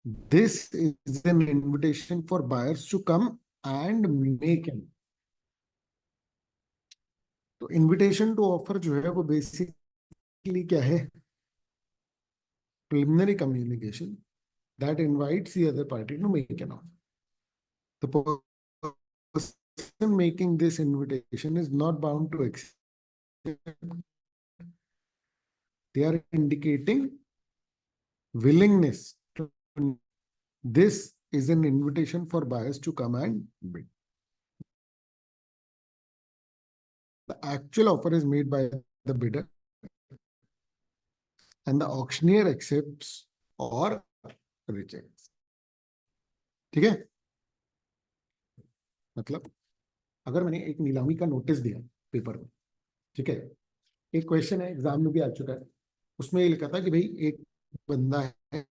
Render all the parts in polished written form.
This is an invitation for buyers to come and make an. तो invitation to offer जो है वो basically क्या है? preliminary communication that invites the other party to make an offer. The person making this invitation is not bound to accept. They are indicating willingness to. This is an invitation for buyers to come and bid. The actual offer is made by the bidder and the auctioneer accepts or rejects. ठीक है? मतलब अगर मैंने एक नीलामी का notice दिया paper में, ठीक है, एक क्वेश्चन है एग्जाम में भी आ चुका है, उसमें ये लिखा था कि भाई एक बंदा है,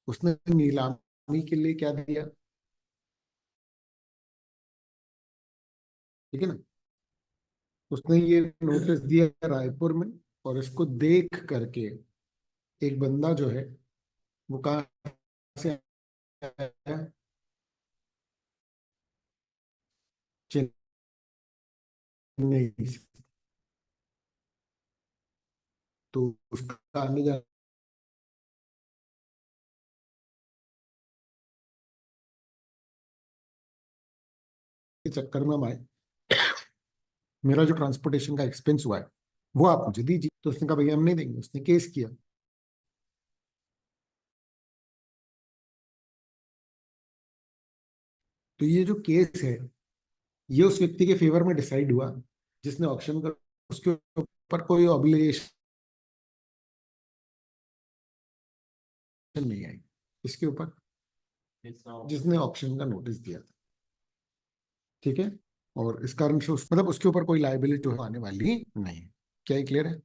उसने नीलामी के लिए क्या दिया, ठीक है ना, उसने ये नोटिस दिया रायपुर में, और इसको देख करके एक बंदा जो है वो कहाँ से आया? चेन्नई से। तो उसका आने जाने के चक्कर में मैं, मेरा जो ट्रांसपोर्टेशन का एक्सपेंस हुआ है वो आप मुझे दीजिए। तो उसने कहा भैया हम नहीं देंगे, उसने केस किया। तो ये जो केस है ये उस व्यक्ति के फेवर में डिसाइड हुआ जिसने ऑक्शन कर, उसके ऊपर कोई ऑब्लिगेशन नहीं आई, इसके ऊपर जिसने ऑक्शन का नोटिस दिया था, ठीक है। और इस कारण से मतलब उसके ऊपर कोई लाइबिलिटी आने वाली नहीं। क्या ये क्लियर है?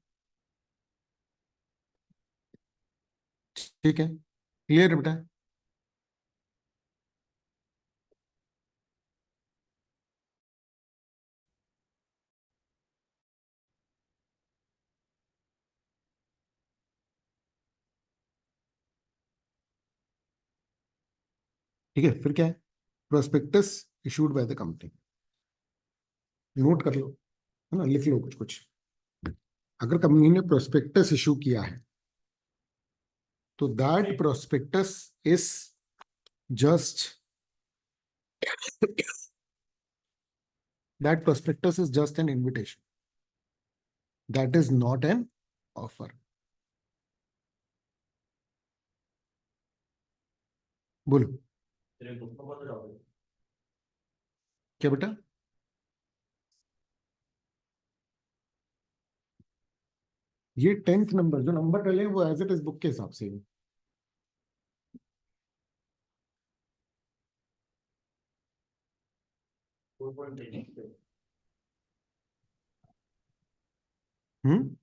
ठीक है, क्लियर है बेटा? ठीक है, फिर क्या है? Prospectus issued by the company. Note कर लो, है ना, लिख लो कुछ कुछ। अगर कंपनी ने प्रोस्पेक्टस इशू किया है तो that prospectus is just, that prospectus is just an invitation. That is not an offer. बोलो क्या बेटा? ये 10th नंबर जो नंबर डले वो एज इट इज बुक के हिसाब से। हम्म,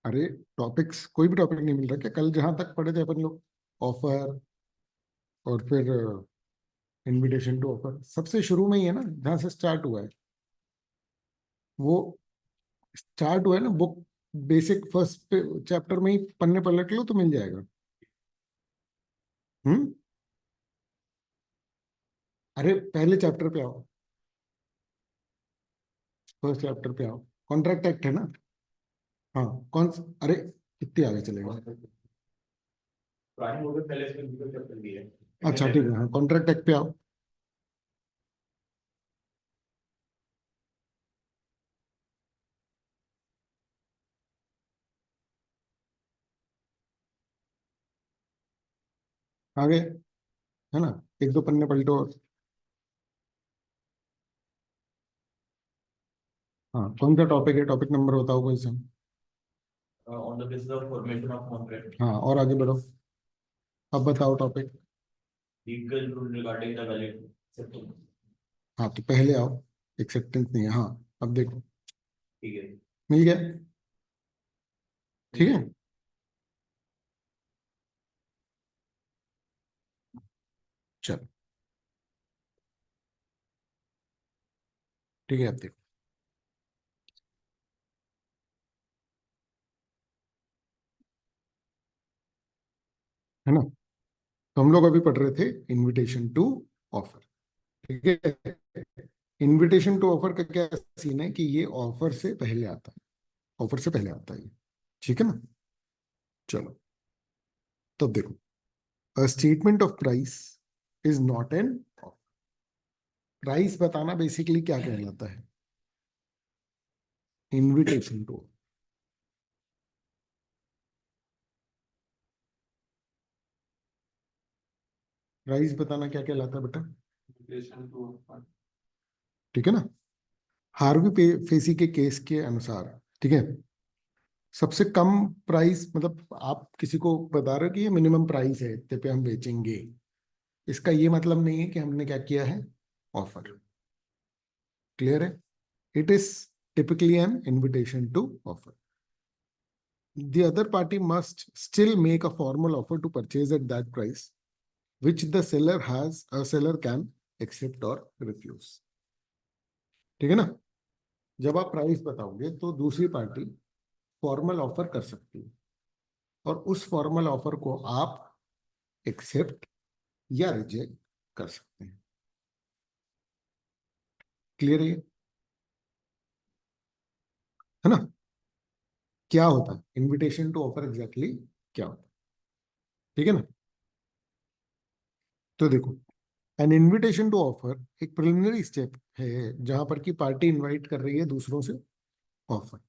अरे टॉपिक्स कोई भी टॉपिक नहीं मिल रहा क्या? कल जहां तक पढ़े थे अपन लोग, ऑफर और फिर इनविटेशन टू ऑफर, सबसे शुरू में ही है ना जहां से स्टार्ट हुआ है, वो स्टार्ट हुआ है ना बुक। बेसिक फर्स्ट चैप्टर में ही पन्ने पलट लो तो मिल जाएगा। हम्म, अरे पहले चैप्टर पे आओ, फर्स्ट चैप्टर पे आओ। कॉन्ट्रैक्ट एक्ट है ना? हाँ, कौन अरे कितनी आगे चलेगा? अच्छा ठीक है, हाँ कॉन्ट्रैक्ट एक्ट पे आओ। आगे, है ना, एक दो पन्ने पलटो और। हाँ, कौन सा टॉपिक है? टॉपिक नंबर बताओ कोई सा। on the basis of formation of contract. हाँ, और आगे बढ़ो, अब बताओ topic. Legal rule regarding the valid acceptance. हाँ, तो पहले आओ, एक्सेप्टेंस नहीं है। हाँ, अब देखो, ठीक है, मिल गया, ठीक है। चलो, ठीक है, अब देखो, है ना। तो हम लोग अभी पढ़ रहे थे इनविटेशन टू ऑफर, ठीक है। इनविटेशन टू ऑफर का क्या सीन है कि ये ऑफर से पहले आता है, ऑफर से पहले आता है ये, ठीक है ना। चलो, तब देखो, a statement of price is not an offer. Price बताना बेसिकली क्या कहलाता है, इनविटेशन टू। प्राइस बताना क्या कहलाता है बेटा, invitation to offer. ठीक है ना। हार्वी फेसी के केस के अनुसार, ठीक है, सबसे कम प्राइस, मतलब आप किसी को बता रहे हो कि ये मिनिमम प्राइस है, इतने पे हम बेचेंगे, इसका ये मतलब नहीं है कि हमने क्या किया है, ऑफर। क्लियर है। It is typically an invitation to offer. The other party must still make a formal offer to purchase at that price, which the seller can accept or refuse. ठीक है ना। जब आप प्राइस बताओगे तो दूसरी party formal offer कर सकती है, और उस फॉर्मल ऑफर को आप एक्सेप्ट या रिजेक्ट कर सकते हैं। क्लियर है ना। क्या होता है इनविटेशन टू ऑफर, एग्जैक्टली क्या होता है, ठीक है ना। तो देखो, एन इनविटेशन टू ऑफर एक प्रिलिमिनरी स्टेप है जहां पर की पार्टी इनवाइट कर रही है दूसरों से ऑफर।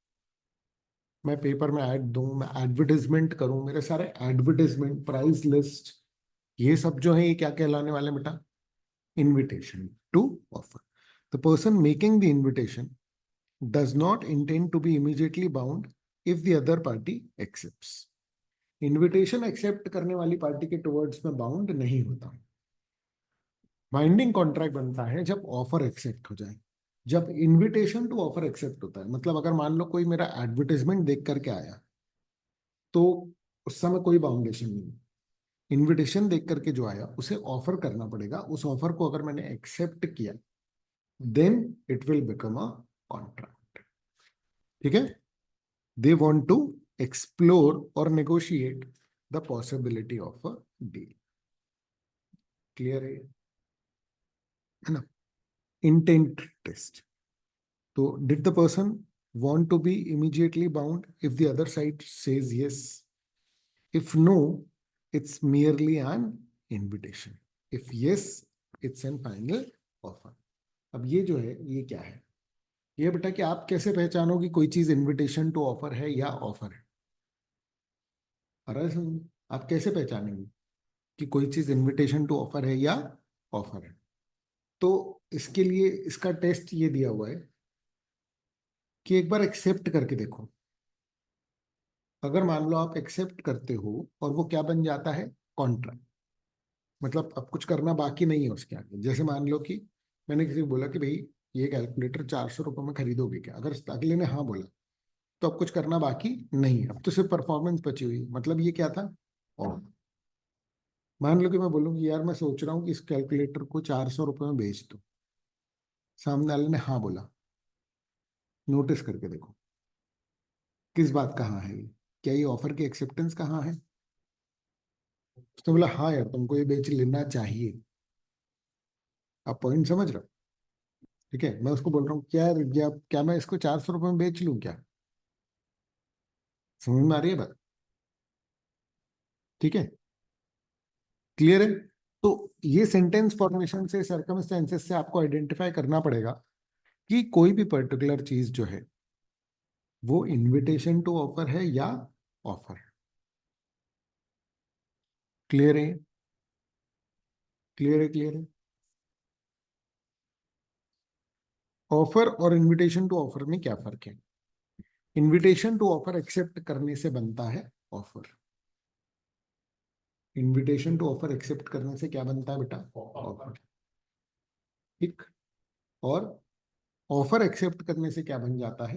मैं पेपर में ऐड दूं, मैं एडवर्टाइजमेंट करूं, मेरे सारे एडवर्टाइजमेंट, प्राइस लिस्ट, ये सब जो है ये क्या कहलाने वाले बेटा, invitation to offer. The person making the invitation does not intend to be immediately bound if the other party accepts. Invitation accept करने वाली पार्टी के टुवर्ड्स में बाउंड नहीं होता। बाइंडिंग कॉन्ट्रैक्ट बनता है जब ऑफर एक्सेप्ट हो जाए। जब इनविटेशन टू ऑफर एक्सेप्ट होता है, मतलब अगर मान लो कोई मेरा एडवर्टाइजमेंट देख करके आया, तो उस समय कोई बाउंडेशन नहीं। इनविटेशन देख करके जो आया उसे ऑफर करना पड़ेगा, उस ऑफर को अगर मैंने एक्सेप्ट किया, then it will become a contract, ठीक है। दे वांट टू एक्सप्लोर और negotiate the possibility of a deal. Clear है ना। इंटेंट टेस्ट, तो did the person want to be immediately bound if the other side says yes? If no, it's merely an invitation. If yes, it's an final offer. अब ये जो है ये क्या है, ये बेटा कि आप कैसे पहचानोगे कोई चीज इनविटेशन टू ऑफर है या ऑफर है। आप कैसे पहचानेंगे कि कोई चीज इनविटेशन टू ऑफर है या ऑफर है। तो इसके लिए इसका टेस्ट ये दिया हुआ है कि एक बार एक्सेप्ट करके देखो। अगर मान लो आप एक्सेप्ट करते हो और वो क्या बन जाता है, कॉन्ट्रैक्ट, मतलब अब कुछ करना बाकी नहीं है उसके आगे। जैसे मान लो कि मैंने किसी को बोला कि भाई ये कैलकुलेटर 400 रुपये में खरीदोगे क्या, अगर अगले ने हाँ बोला तो अब कुछ करना बाकी नहीं है, अब तो सिर्फ परफॉर्मेंस बची हुई है। मतलब ये क्या था, और मान लो कि मैं बोलूँ कि यार मैं सोच रहा हूँ कि इस कैलकुलेटर को 400 रुपये में बेच दो, सामने वाले ने हाँ बोला, नोटिस करके देखो किस बात का हाँ है ये, क्या ये ऑफर की एक्सेप्टेंस का हाँ है। उसने बोला हाँ यार तुमको ये बेच लेना चाहिए। आप पॉइंट समझ रहे हो, ठीक है। मैं उसको बोल रहा हूँ क्या क्या मैं इसको 400 रुपये में बेच लूँ क्या, समझ में आ रही है बात, ठीक है। क्लियर है। तो ये सेंटेंस फॉर्मेशन से, सर्कमस्टेंसेस से आपको आइडेंटिफाई करना पड़ेगा कि कोई भी पर्टिकुलर चीज जो है वो इनविटेशन टू ऑफर है या ऑफर है। क्लियर है, क्लियर है, क्लियर है। ऑफर और इनविटेशन टू ऑफर में क्या फर्क है, इनविटेशन टू ऑफर एक्सेप्ट करने से बनता है offer. Invitation to offer accept करने से क्या बनता है बेटा? ऑफर। ठीक। और ऑफर एक्सेप्ट करने से क्या बन जाता है?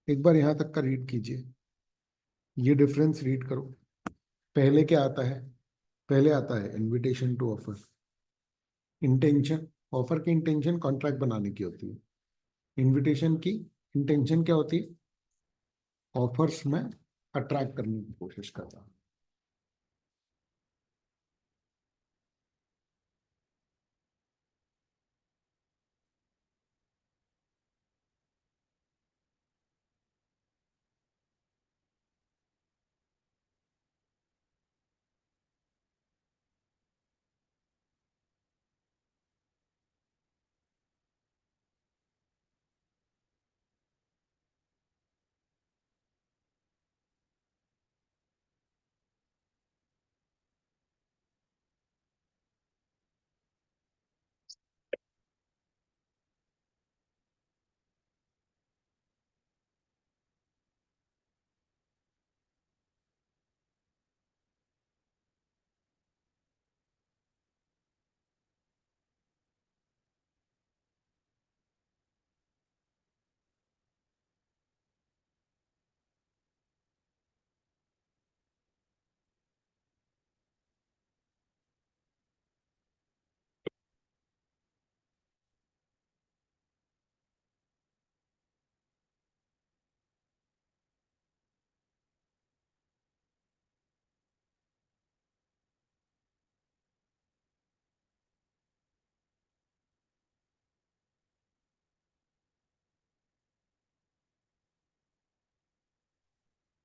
एक बार यहां तक का रीड कीजिए, ये डिफरेंस रीड करो। पहले क्या आता है? पहले आता है invitation to offer, intention. Offer की इंटेंशन कॉन्ट्रैक्ट बनाने की होती है, इनविटेशन की इंटेंशन क्या होती है? ऑफर्स में अट्रैक्ट करने की कोशिश करता है।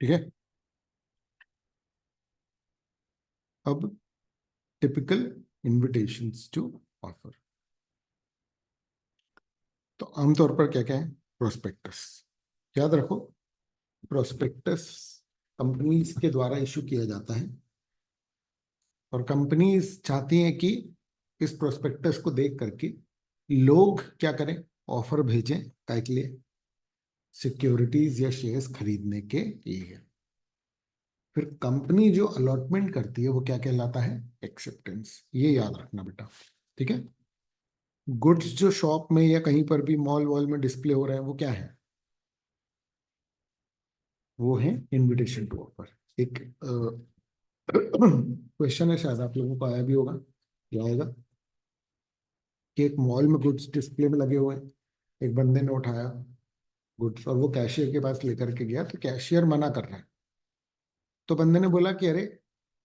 ठीक है। अब टिपिकल इनविटेशंस टू ऑफर, तो आमतौर पर क्या क्या है? प्रोस्पेक्टस। याद रखो, प्रोस्पेक्टस कंपनीज के द्वारा इशू किया जाता है, और कंपनीज चाहती हैं कि इस प्रोस्पेक्टस को देख करके लोग क्या करें? ऑफर भेजें। काय के लिए? सिक्योरिटीज या शेयर्स खरीदने के लिए। फिर कंपनी जो अलॉटमेंट करती है वो क्या कहलाता है? एक्सेप्टेंस। ये याद रखना बेटा, ठीक है। गुड्स जो शॉप में या कहीं पर भी मॉल वॉल में डिस्प्ले हो रहे हैं वो क्या है? वो है इनविटेशन टू ऑफर। एक क्वेश्चन है, शायद आप लोगों को आया भी होगा या आएगा, कि एक मॉल में गुड्स डिस्प्ले में लगे हुए हैं, एक बंदे ने उठाया गुड्स और वो कैशियर के पास लेकर के गया, तो कैशियर मना कर रहा है। तो बंदे ने बोला कि अरे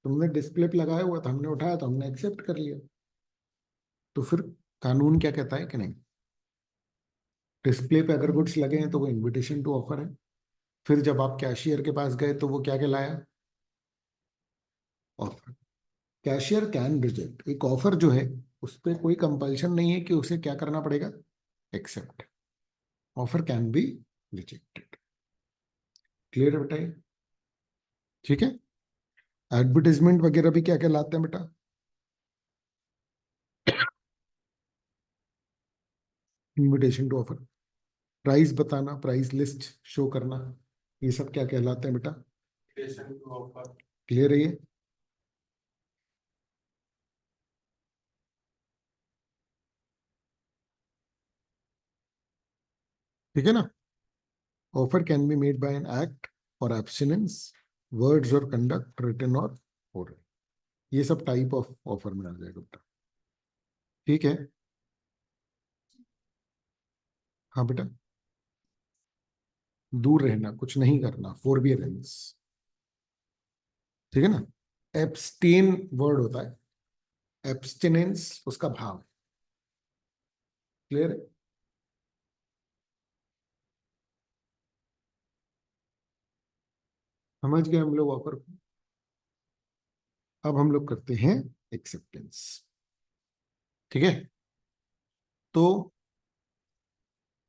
तुमने डिस्प्ले पे लगाया हुआ था, हमने उठाया तो हमने एक्सेप्ट कर लिया। तो फिर कानून क्या कहता है कि नहीं, डिस्प्ले पे अगर गुड्स लगे हैं तो वो इनविटेशन टू ऑफर है। फिर जब आप कैशियर के पास गए तो वो क्या कहलाया? ऑफर। Cashier can reject. एक ऑफर जो है उस पर कोई कंपल्शन नहीं है कि उसे क्या करना पड़ेगा? Accept. Offer can be rejected. Clear है बेटा ये? ठीक है। एडवर्टाइजमेंट वगैरह भी क्या कहलाते हैं बेटा? Invitation to offer. प्राइस बताना, प्राइस लिस्ट शो करना, ये सब क्या कहलाते हैं बेटा? क्लियर है ये? ठीक है ना। Offer can be made by an act और एब्सटिनेंस, वर्ड्स और कंडक्ट, रिटन और ओरल। ये सब टाइप ऑफ ऑफर में आ जाएगा बेटा। ठीक है। हाँ बेटा, दूर रहना, कुछ नहीं करना, फोरबियरेंस। ठीक है ना। एब्सटेन वर्ड होता है, एब्सटिनेंस उसका भाव। क्लियर है? समझ गए हम लोग ऑफर को। अब हम लोग करते हैं एक्सेप्टेंस। ठीक है। तो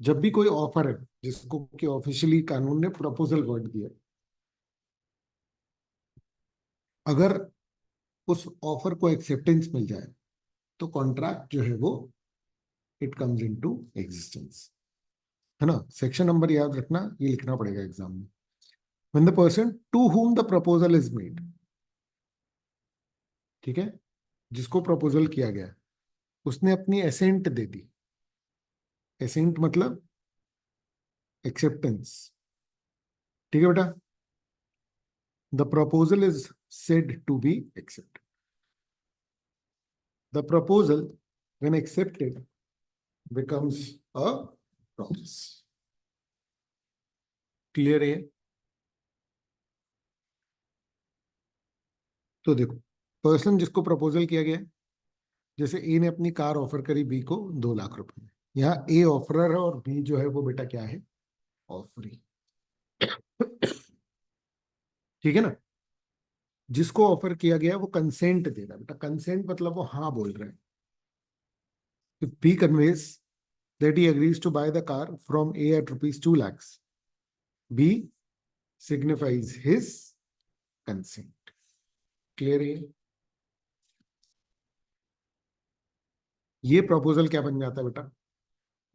जब भी कोई ऑफर है जिसको कि ऑफिशियली कानून ने प्रपोजल वर्ड दिया, अगर उस ऑफर को एक्सेप्टेंस मिल जाए तो कॉन्ट्रैक्ट जो है वो इट कम्स इनटू एग्जिस्टेंस। है ना, सेक्शन नंबर याद रखना, ये लिखना पड़ेगा एग्जाम में। When the person to whom the proposal is made, ठीक है, जिसको प्रपोजल किया गया उसने अपनी एसेंट दे दी। एसेंट मतलब एक्सेप्टेंस, ठीक है बेटा। The proposal is said to be accepted. The proposal when accepted becomes a promise. Clear है? तो देखो, पर्सन जिसको प्रपोजल किया गया है, जैसे ए ने अपनी कार ऑफर करी बी को 2 लाख रुपए में, यहाँ ए ऑफरर है और बी जो है वो बेटा क्या है, ऑफरी। ठीक है ना। जिसको ऑफर किया गया वो कंसेंट दे रहा है बेटा, कंसेंट मतलब वो हाँ बोल रहा है। If B conveys that he agrees to buy the car from A at rupees 2 lakhs, B signifies his consent. Clear है? ये प्रपोजल क्या बन जाता है बेटा,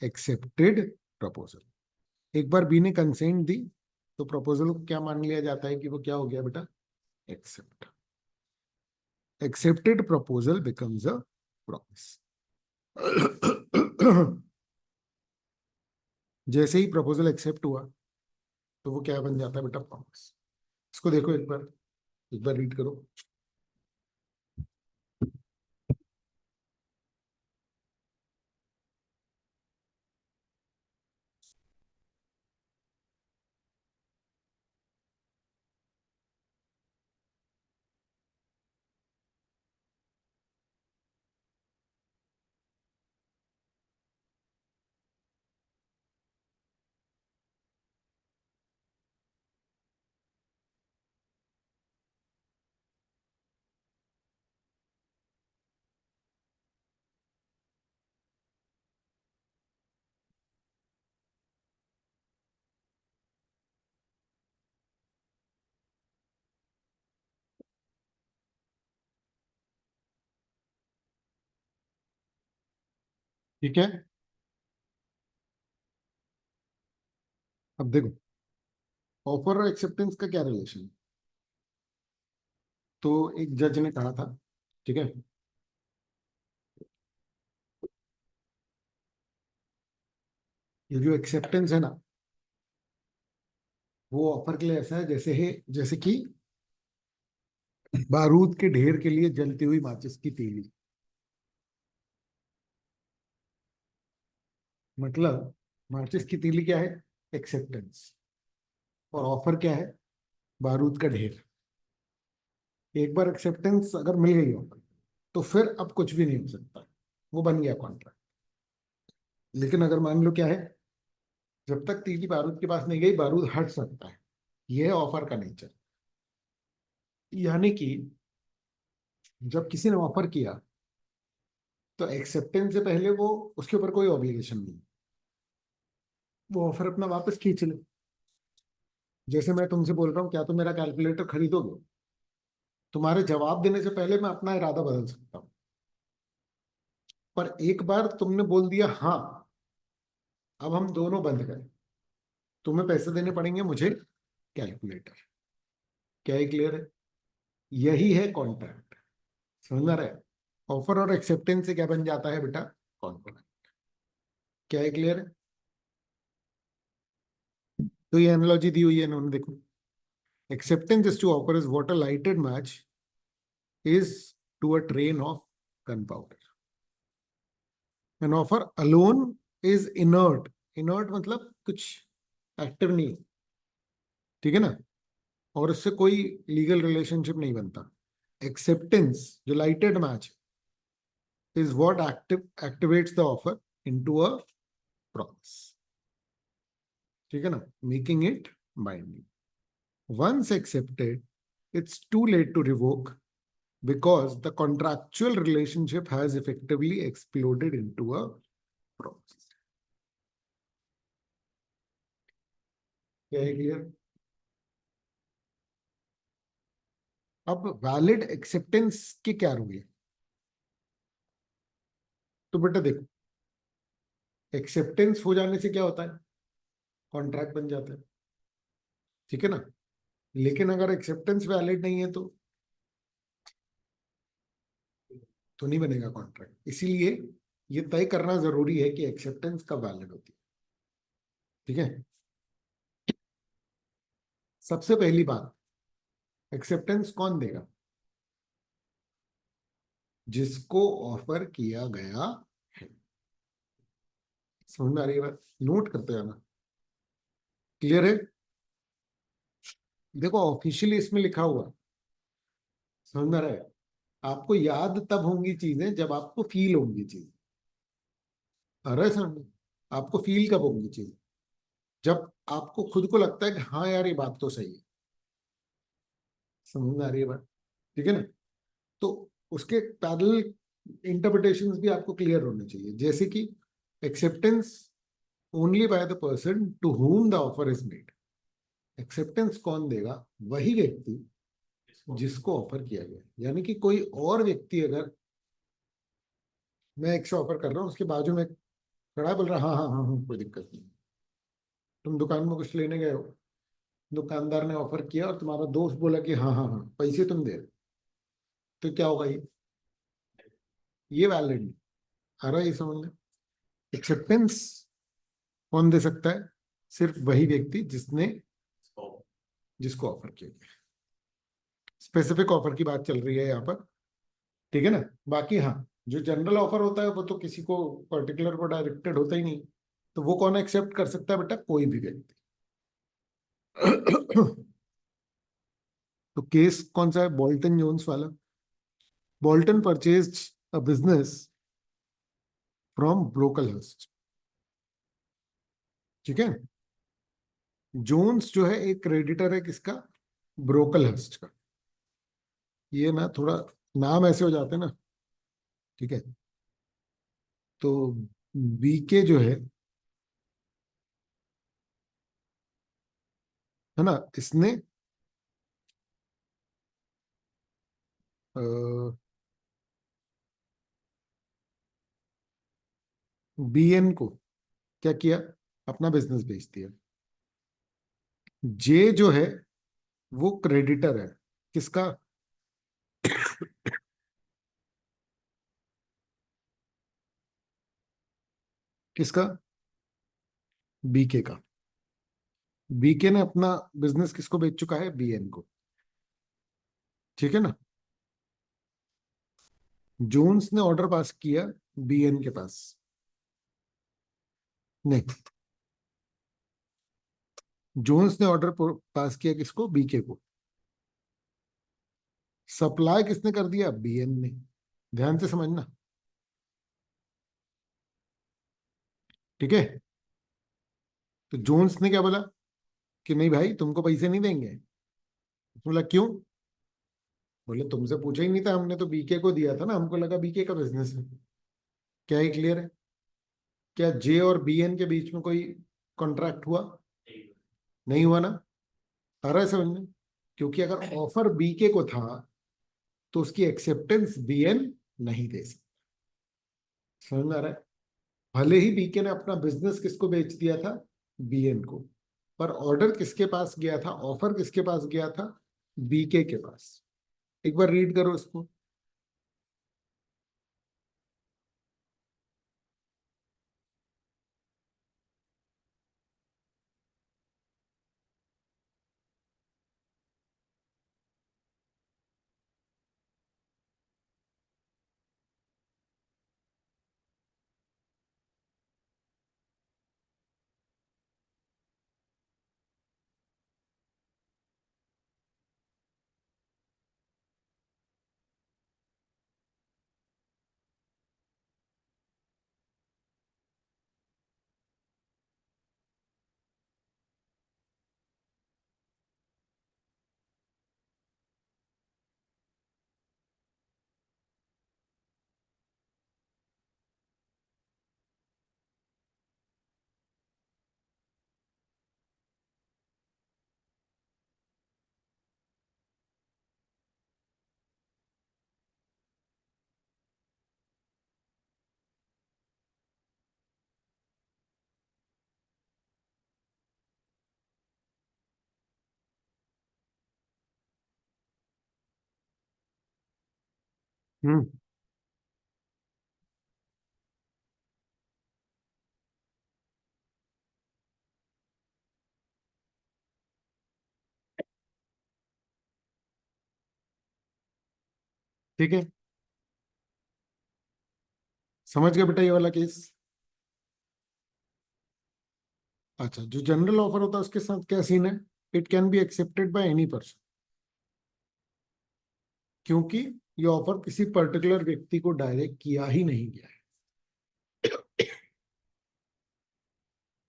एक्सेप्टेड प्रपोजल। एक बार बी ने कंसेंट दी तो प्रपोजल को क्या मान लिया जाता है कि वो क्या हो गया बेटा, accept. Accepted proposal becomes a promise. जैसे ही प्रपोजल एक्सेप्ट हुआ तो वो क्या बन जाता है बेटा, प्रॉमिस। इसको देखो एक बार रीड करो। ठीक है, अब देखो ऑफर और एक्सेप्टेंस का क्या रिलेशन। तो एक जज ने कहा था, ठीक है, ये जो एक्सेप्टेंस है ना, वो ऑफर के लिए ऐसा है जैसे कि बारूद के ढेर के लिए जलती हुई माचिस की तीली। मतलब माचिस की तीली क्या है, एक्सेप्टेंस, और ऑफर क्या है, बारूद का ढेर। एक बार एक्सेप्टेंस अगर मिल गई ऑफर, तो फिर अब कुछ भी नहीं हो सकता, वो बन गया कॉन्ट्रैक्ट। लेकिन अगर मान लो क्या है, जब तक तीली बारूद के पास नहीं गई बारूद हट सकता है, यह है ऑफर का नेचर। यानी कि जब किसी ने ऑफर किया तो एक्सेप्टेंस से पहले वो उसके ऊपर कोई ऑब्लिगेशन नहीं, वो ऑफर अपना वापस खींच ले। जैसे मैं तुमसे बोल रहा हूँ क्या तुम मेरा कैलकुलेटर खरीदोगे, तुम्हारे जवाब देने से पहले मैं अपना इरादा बदल सकता हूँ। पर एक बार तुमने बोल दिया हाँ, अब हम दोनों बंद करें, तुम्हें पैसे देने पड़ेंगे, मुझे कैलकुलेटर। क्या है, क्लियर है? यही है कॉन्ट्रैक्ट। समझ में आ रहा है? ऑफर और एक्सेप्टेंस से क्या बन जाता है बेटा, कॉन्ट्रैक्ट। क्या है, क्लियर है? तो ये एनालॉजी दी हुई है इन्होंने, देखो, acceptance is to offer is what a lighted match is to a train of gunpowder. An offer alone is inert. Inert मतलब कुछ एक्टिव नहीं, ठीक है ना, और इससे कोई लीगल रिलेशनशिप नहीं बनता। एक्सेप्टेंस जो lighted match is what activates the offer into a promise, ठीक है ना, making it binding. Once accepted, it's too late to revoke because the contractual relationship has effectively exploded into a promise. क्या है, clear? अब valid acceptance के क्या rule है, तो बेटा देखो, एक्सेप्टेंस हो जाने से क्या होता है, कॉन्ट्रैक्ट बन जाता है, ठीक है ना। लेकिन अगर एक्सेप्टेंस वैलिड नहीं है तो नहीं बनेगा कॉन्ट्रैक्ट। इसीलिए ये तय करना जरूरी है कि एक्सेप्टेंस कब वैलिड होती है, ठीक है। सबसे पहली बात, एक्सेप्टेंस कौन देगा? जिसको ऑफर किया गया है। समझ में आ रही है बात? नोट करते जाना। क्लियर है? देखो ऑफिशियली इसमें लिखा हुआ है, समझ में आ रहा है? आपको याद तब होंगी चीजें जब आपको फील होंगी चीजें। आ रहा है समझ में? आपको फील कब होंगी चीजें? जब आपको खुद को लगता है कि हाँ यार ये बात तो सही है। समझ में आ रही है बात? ठीक है ना। तो उसके पैरेलल इंटरप्रिटेशंस भी आपको क्लियर होने चाहिए, जैसे कि acceptance only by the person to whom the offer is made. Acceptance कौन देगा? वही व्यक्ति जिसको ऑफर किया गया। यानी कि कोई और व्यक्ति, अगर मैं एक से ऑफर कर रहा हूँ, उसके बाजू में खड़ा है, बोल रहा हाँ हाँ हाँ हाँ कोई दिक्कत नहीं। तुम दुकान में कुछ लेने गए हो, दुकानदार ने ऑफर किया और तुम्हारा दोस्त बोला कि हाँ हाँ हाँ पैसे तुम दे रहे हो, तो क्या होगा? ये वैलिड नहीं। आ रहा है ये समझ में? एक्सेप्टेंस कौन दे सकता है? सिर्फ वही व्यक्ति जिसको ऑफर किया गया। स्पेसिफिक ऑफर की बात चल रही है यहाँ पर, ठीक है ना। बाकी हाँ, जो जनरल ऑफर होता है वो तो किसी को पर्टिकुलर को डायरेक्टेड होता ही नहीं, तो वो कौन एक्सेप्ट कर सकता है बेटा? कोई भी व्यक्ति। तो केस कौन सा है? बॉल्टन जोन्स वाला। Bolton purchased a business from Brocklehurst, ठीक है। जोन्स जो है एक क्रेडिटर है किसका? ब्रोकलहर्स्ट का। ये ना थोड़ा नाम ऐसे हो जाते हैं ना, ठीक है। तो बीके जो है ना, इसने बीएन को क्या किया? अपना बिजनेस बेच दिया। जे जो है वो क्रेडिटर है किसका? किसका? बीके का। बीके ने अपना बिजनेस किसको बेच चुका है? बीएन को, ठीक है ना। जोन्स ने ऑर्डर पास किया बीएन के पास, नहीं, जोन्स ने ऑर्डर पास किया किसको? बीके को। सप्लाई किसने कर दिया? बीएन ने। ध्यान से समझना, ठीक है। तो जोन्स ने क्या बोला कि नहीं भाई तुमको पैसे नहीं देंगे। बोला क्यों? बोले तुमसे पूछा ही नहीं था, हमने तो बीके को दिया था ना, हमको लगा बीके का बिजनेस है। क्या ही क्लियर है? क्या जे और बीएन के बीच में कोई कॉन्ट्रैक्ट हुआ? नहीं हुआ ना। आ रहा है समझ में? क्योंकि अगर ऑफर बीके को था तो उसकी एक्सेप्टेंस बीएन नहीं दे सकता। समझ में आ रहा है? भले ही बीके ने अपना बिजनेस किसको बेच दिया था? बीएन को, पर ऑर्डर किसके पास गया था? ऑफर किसके पास गया था? बीके के पास। एक बार रीड करो इसको। हम्म। ठीक है, समझ गए बेटा ये वाला केस? अच्छा, जो जनरल ऑफर होता है उसके साथ क्या सीन है? It can be accepted by any person, क्योंकि ये ऑफर किसी पर्टिकुलर व्यक्ति को डायरेक्ट किया ही नहीं गया है।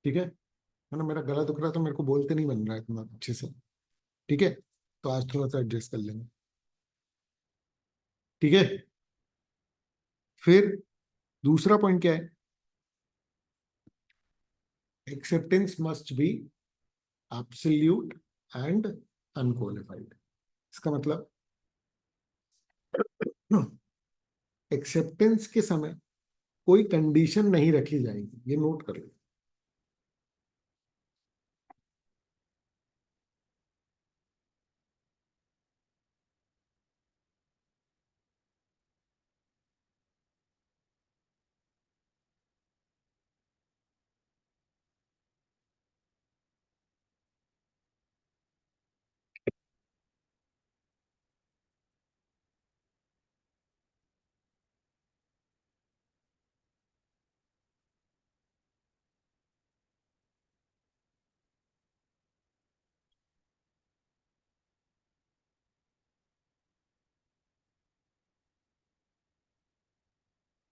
ठीक है ना? मेरा गला दुख रहा है तो मेरे को बोलते नहीं बन रहा है इतना अच्छे से। ठीक है, तो आज थोड़ा सा एडजस्ट कर लेंगे। ठीक है, फिर दूसरा पॉइंट क्या है? Acceptance must be absolute and unqualified. इसका मतलब एक्सेप्टेंस के समय कोई कंडीशन नहीं रखी जाएगी, ये नोट कर लो।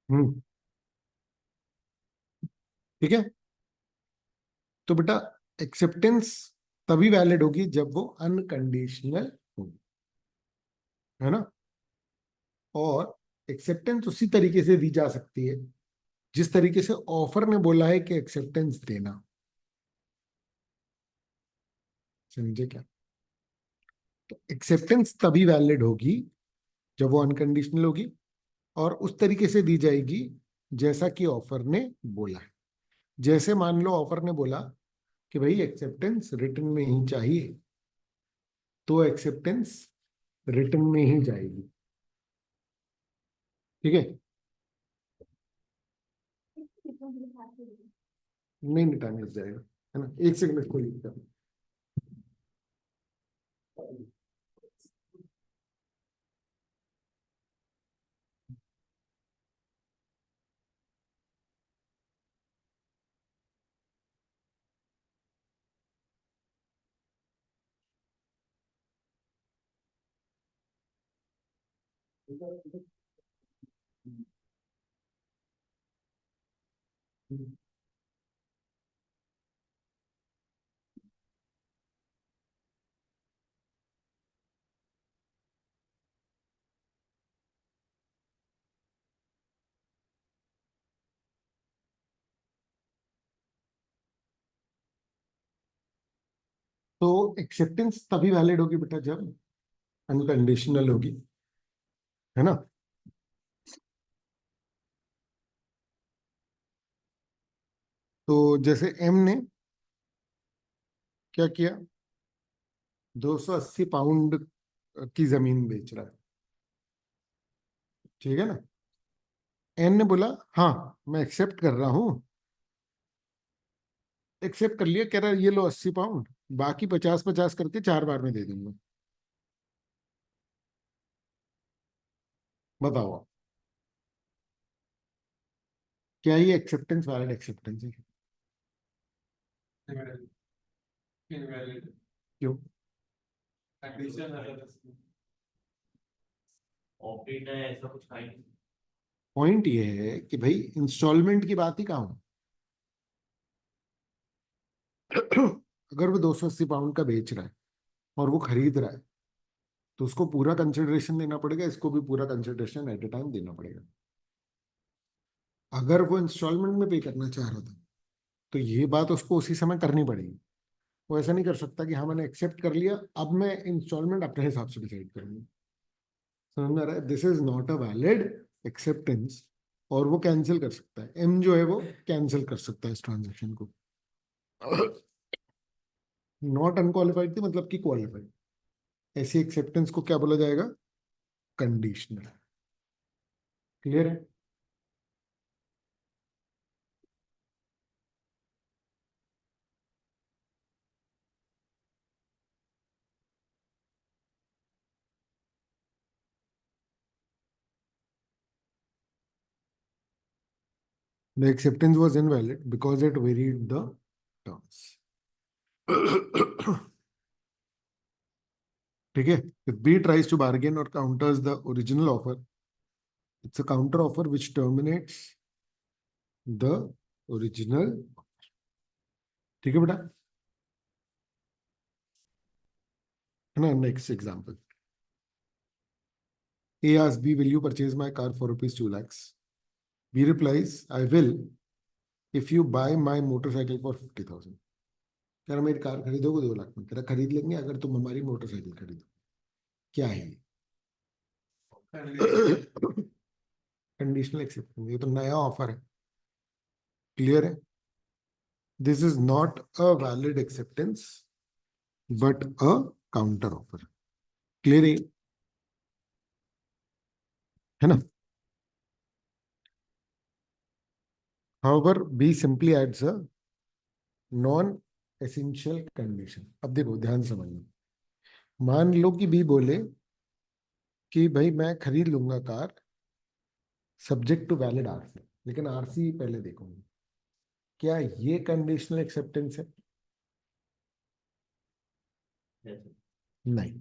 हम्म। ठीक है, तो बेटा एक्सेप्टेंस तभी वैलिड होगी जब वो अनकंडीशनल होगी, है ना? और एक्सेप्टेंस उसी तरीके से दी जा सकती है जिस तरीके से ऑफर ने बोला है कि एक्सेप्टेंस देना। समझे क्या? तो एक्सेप्टेंस तभी वैलिड होगी जब वो अनकंडीशनल होगी और उस तरीके से दी जाएगी जैसा कि ऑफर ने बोला है। जैसे मान लो ऑफर ने बोला कि भाई एक्सेप्टेंस रिटर्न में ही चाहिए, तो एक्सेप्टेंस रिटर्न में ही जाएगी। ठीक है, नहीं नहीं, टाइम लग जाएगा, है ना? एक सेकंड इसको लिख कर। तो एक्सेप्टेंस तभी वैलिड होगी बेटा जब अनकंडीशनल होगी, है ना? तो जैसे एम ने क्या किया, 280 पाउंड की जमीन बेच रहा है। ठीक है ना? एन ने बोला हाँ मैं एक्सेप्ट कर रहा हूं। एक्सेप्ट कर लिया, कह रहा है ये लो 80 पाउंड, बाकी 50-50 करके 4 बार में दे दूंगा। बताओ आप, क्या ये एक्सेप्टेंस वैलिड एक्सेप्टेंस है? इनवैलिड क्यों? कंडीशन है। ऑपरेट है ऐसा कुछ है नहीं। पॉइंट ये है कि भाई इंस्टॉलमेंट की बात ही कहाँ हो। अगर वो 280 पाउंड का बेच रहा है और वो खरीद रहा है, तो उसको पूरा कंसिडरेशन देना पड़ेगा, इसको भी पूरा कंसिडरेशन एट ए टाइम देना पड़ेगा। अगर वो इंस्टॉलमेंट में पे करना चाह रहा था तो ये बात उसको उसी समय करनी पड़ेगी। वो ऐसा नहीं कर सकता कि हाँ मैंने एक्सेप्ट कर लिया, अब मैं इंस्टॉलमेंट अपने हिसाब से डिसाइड करूंगा। समझ में आ रहा है? This is not a valid acceptance. और वो कैंसिल कर सकता है, एम जो है वो कैंसिल कर सकता है इस ट्रांजेक्शन को। नॉट अनक्वालिफाइड थी मतलब कि क्वालिफाइड। ऐसी एक्सेप्टेंस को क्या बोला जाएगा? कंडीशनल। क्लियर है? The acceptance was invalid because it varied the terms. ठीक है? If B tries to bargain or counters the original offer, it's a counter offer which terminates the original. ठीक है बेटा? है ना? Next example. A asks B, will you purchase my car for rupees 2 lakhs? B replies, I will if you buy my motorcycle for 50,000. कह रहा मेरी car खरीदोगे 2 लाख में? कह रहा खरीद लेंगे अगर तुम हमारी मोटरसाइकिल खरीदो। क्या है ये? Conditional acceptance. ये तो नया ऑफर है। क्लियर है? This is not a valid acceptance but a counter offer. Clear है ना? However, B simply adds a non-essential condition. अब देखो ध्यान से समझना। मान लो कि B बोले कि भाई मैं खरीद लूंगा car subject to valid RC, लेकिन आरसी पहले देखूंगा। क्या ये कंडीशनल एक्सेप्टेंस है? Yes. नहीं।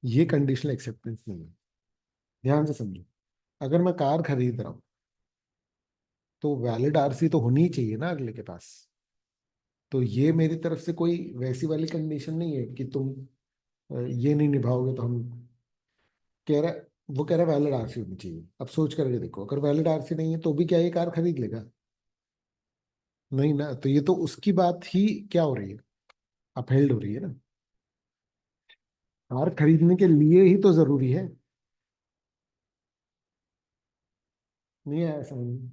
ये कंडीशनल एक्सेप्टेंस नहीं है। ध्यान से समझो। अगर मैं कार खरीद रहा हूं तो वैलिड आरसी तो होनी ही चाहिए ना अगले के पास। तो ये मेरी तरफ से कोई वैसी वाली कंडीशन नहीं है कि तुम ये नहीं निभाओगे तो हम कह रहा वो कह रहा वैलिड आरसी होनी चाहिए। अब सोच करके देखो, अगर वैलिड आरसी नहीं है तो भी क्या ये कार खरीद लेगा? नहीं ना। तो ये तो उसकी बात ही क्या हो रही है? अपहेल्ड हो रही है ना। कार खरीदने के लिए ही तो जरूरी है। नहीं आया समझ में?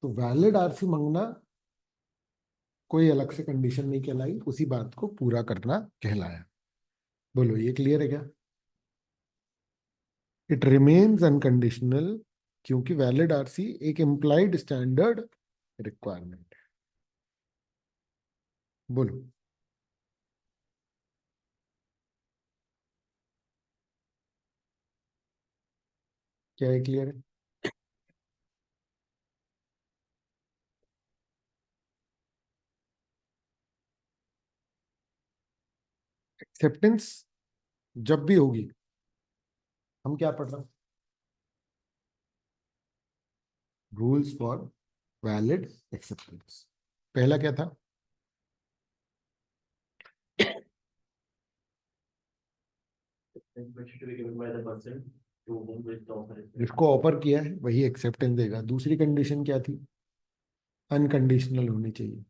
तो वैलिड आरसी मांगना कोई अलग से कंडीशन नहीं कहलाई, उसी बात को पूरा करना कहलाया। बोलो ये क्लियर है क्या? इट रिमेन्स अनकंडीशनल क्योंकि वैलिड आरसी एक इम्प्लाइड स्टैंडर्ड रिक्वायरमेंट है। बोलो क्या है? क्लियर है? एक्सेप्टेंस जब भी होगी, हम क्या पढ़ रहे हैं? Rules for valid acceptance. पहला क्या था? Which to be given by the person to whom which the offer is. जिसको ऑफर किया है वही एक्सेप्टेंस देगा। दूसरी कंडीशन क्या थी? अनकंडीशनल होनी चाहिए।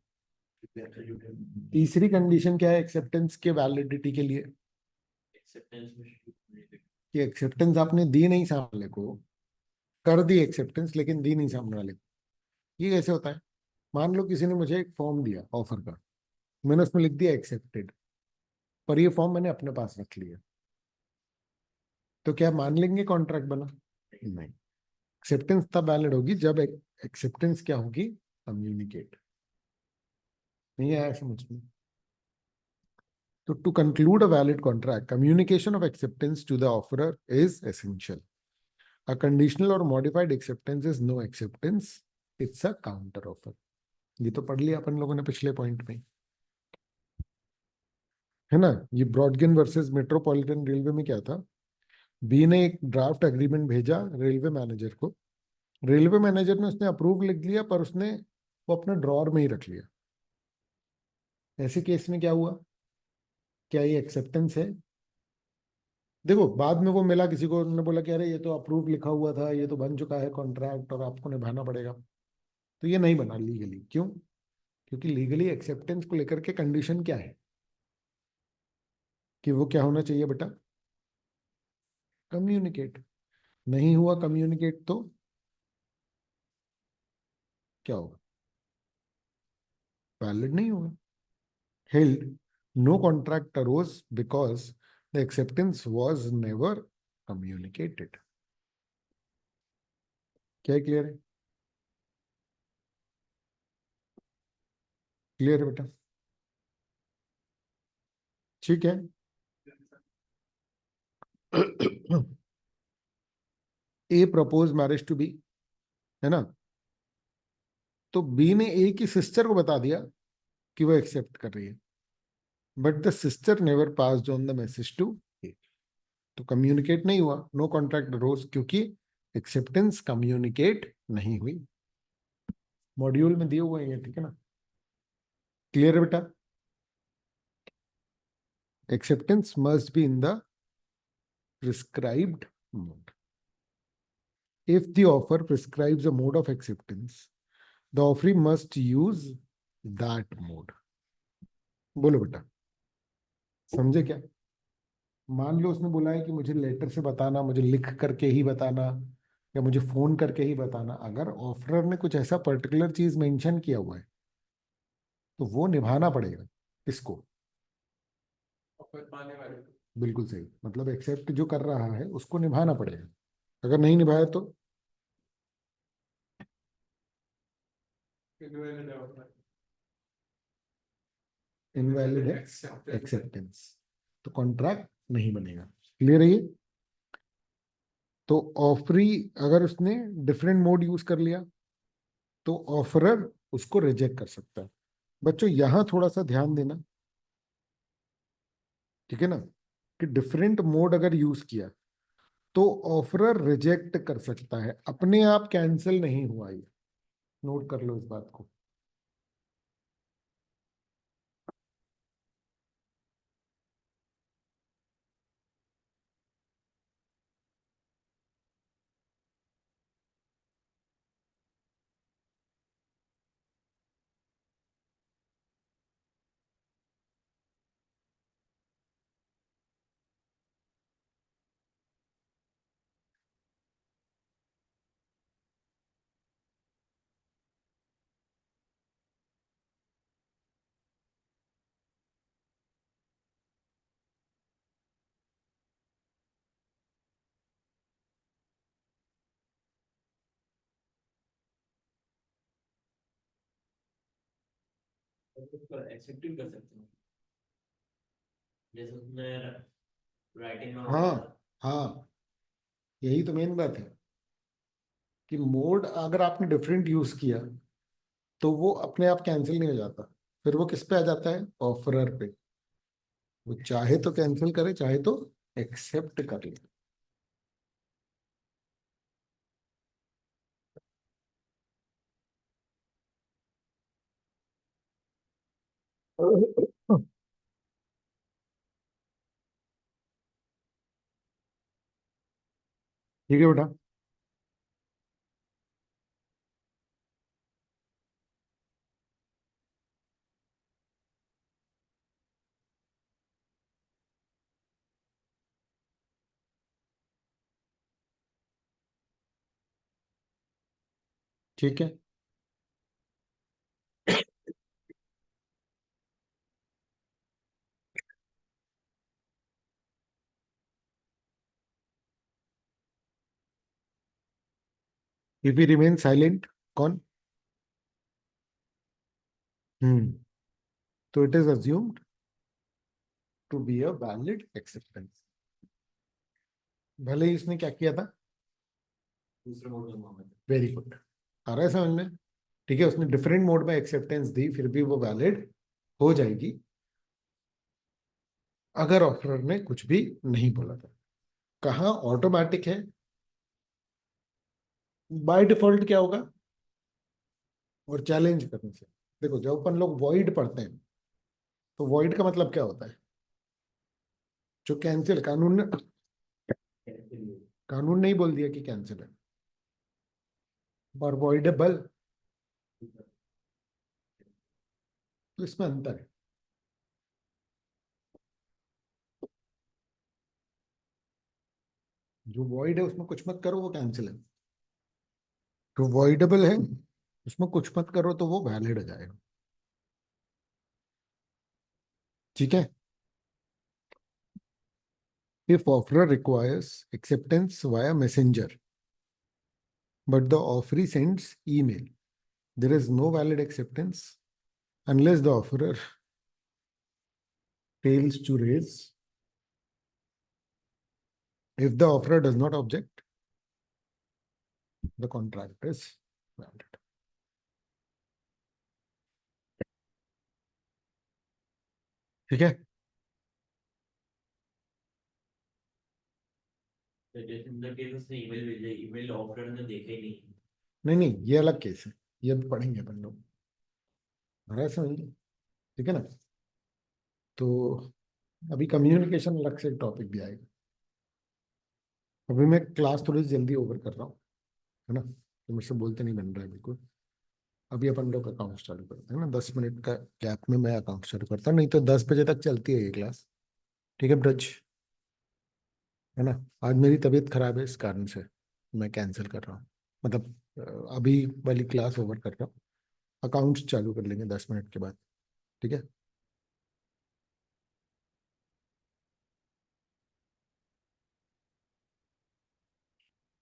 तीसरी कंडीशन क्या है एक्सेप्टेंस के वैलिडिटी के लिए? Acceptance which to be given. कि एक्सेप्टेंस आपने दी नहीं सामने वाले को, कर दी एक्सेप्टेंस लेकिन दी नहीं सामने वाले को। ये कैसे होता है? मान लो किसी ने मुझे एक फॉर्म दिया ऑफर का, मैंने उसमें लिख दिया एक्सेप्टेड, पर ये फॉर्म मैंने अपने पास रख लिया, तो क्या मान लेंगे कॉन्ट्रैक्ट बना? नहीं। एक्सेप्टेंस तब वैलिड होगी जब एक्सेप्टेंस क्या होगी? कम्युनिकेट। नहीं आया समझ में? तो to conclude a valid contract, communication of acceptance to the offeror is essential. A conditional और modified acceptance is no acceptance, it's a counter offer. ये तो पढ़ लिया अपन लोगों ने पिछले पॉइंट में, है ना? ये ब्रॉडगेन वर्सेस मेट्रोपॉलिटन रेलवे में क्या था? बी ने एक ड्राफ्ट एग्रीमेंट भेजा रेलवे मैनेजर को, रेलवे मैनेजर ने उसने अप्रूव लिख लिया पर उसने वो अपने ड्रॉर में ही रख लिया। ऐसे केस में क्या हुआ? क्या ये एक्सेप्टेंस है? देखो बाद में वो मिला किसी को, उन्होंने बोला कि अरे ये तो अप्रूव लिखा हुआ था, ये तो बन चुका है कॉन्ट्रैक्ट और आपको निभाना पड़ेगा। तो ये नहीं बना लीगली। क्यों? क्योंकि लीगली एक्सेप्टेंस को लेकर के कंडीशन क्या है कि वो क्या होना चाहिए बेटा? कम्युनिकेट। नहीं हुआ कम्युनिकेट तो क्या होगा? वैलिड नहीं होगा। held no contract arose because the acceptance was never communicated. क्या क्लियर है? क्लियर है बेटा? ठीक है। ए प्रपोज मैरिज टू बी, है ना? तो बी ने ए की सिस्टर को बता दिया कि वो एक्सेप्ट कर रही है, but the sister never passed on the message to A. तो कम्युनिकेट नहीं हुआ, नो कॉन्ट्रैक्ट अरोज, क्योंकि एक्सेप्टेंस कम्युनिकेट नहीं हुई। मॉड्यूल में दिए हुए हैं ये, ठीक है ना? क्लियर है बेटा? Acceptance must be in the prescribed mode. If the offer prescribes a mode of acceptance, the offeree must use that mode. बोलो बेटा, समझे क्या? मान लो उसने बोला है कि मुझे लेटर से बताना, मुझे लिख करके ही बताना, या मुझे फोन करके ही बताना। अगर ऑफरर ने कुछ ऐसा पर्टिकुलर चीज मेंशन किया हुआ है तो वो निभाना पड़ेगा। किसको? ऑफर पाने वाले को। बिल्कुल सही, मतलब एक्सेप्ट जो कर रहा है उसको निभाना पड़ेगा। अगर नहीं निभाया तो इनवैलिड है ऑफर। इनवैलिड है एक्सेप्टेंस। एक्सेप्टेंस, तो कॉन्ट्रैक्ट नहीं बनेगा। क्लियर है ये? तो ऑफरी अगर उसने डिफरेंट मोड यूज कर लिया तो ऑफरर उसको रिजेक्ट कर सकता है। बच्चों यहां थोड़ा सा ध्यान देना, ठीक है ना, कि डिफरेंट मोड अगर यूज किया तो ऑफरर रिजेक्ट कर सकता है, अपने आप कैंसिल नहीं हुआ ये। नोट कर लो इस बात को। एक्सेप्ट कर सकते हैं, जैसे उसने राइटिंग में हाँ ऑफर। हाँ, यही तो मेन बात है कि मोड अगर आपने डिफरेंट यूज किया तो वो अपने आप कैंसिल नहीं हो जाता, फिर वो किस पे आ जाता है? ऑफरर पे। वो चाहे तो कैंसिल करे, चाहे तो एक्सेप्ट कर ले। ठीक है बेटा? ठीक है। इफ ही रिमेन साइलेंट, कौन? हम्म, तो it is assumed to be a valid acceptance. भले ही इसने क्या किया था? दूसरे मोड में मोहम्मद। वेरी गुड, आ रहा है समझ में? ठीक है, उसने डिफरेंट मोड में एक्सेप्टेंस दी, फिर भी वो वैलिड हो जाएगी अगर ऑफरर ने कुछ भी नहीं बोला था। कहाँ ऑटोमेटिक है? बाय डिफॉल्ट क्या होगा? और चैलेंज करने से। देखो जब अपन लोग वॉइड पढ़ते हैं तो वॉइड का मतलब क्या होता है? जो कैंसिल, कानून ने ही बोल दिया कि कैंसिल है। और वॉइडेबल, तो इसमें अंतर है। जो वॉइड है उसमें कुछ मत करो वो कैंसिल है, जो वॉइडेबल है उसमें कुछ मत करो तो वो वैलिड हो जाएगा। ठीक है? If offeror requires acceptance via messenger, but the offeree sends email. There is no valid acceptance unless the offerer fails to raise. If the offerer does not object, the contract is valid. ठीक है? जैसे in the case उसने email भेजा, email offer ने देखा ही नहीं। नहीं, ये अलग केस है, ये भी पढ़ेंगे अपन लोग, हमारा समझ, ठीक है ना? तो अभी कम्युनिकेशन अलग से टॉपिक भी आएगा। अभी मैं क्लास थोड़ी सी जल्दी ओवर कर रहा हूँ, है ना? तो मुझसे बोलते नहीं बन रहा है बिल्कुल। अभी अपन लोग अकाउंट चालू करते हैं ना, 10 मिनट का गैप में मैं अकाउंट चालू करता हूँ, नहीं तो 10 बजे तक चलती है ये क्लास। ठीक है ब्रज, है ना? आज मेरी तबीयत खराब है, इस कारण से मैं कैंसिल कर रहा हूँ, मतलब अभी वाली क्लास ओवर कर रहा हूँ। अकाउंट्स चालू कर लेंगे 10 मिनट के बाद, ठीक है?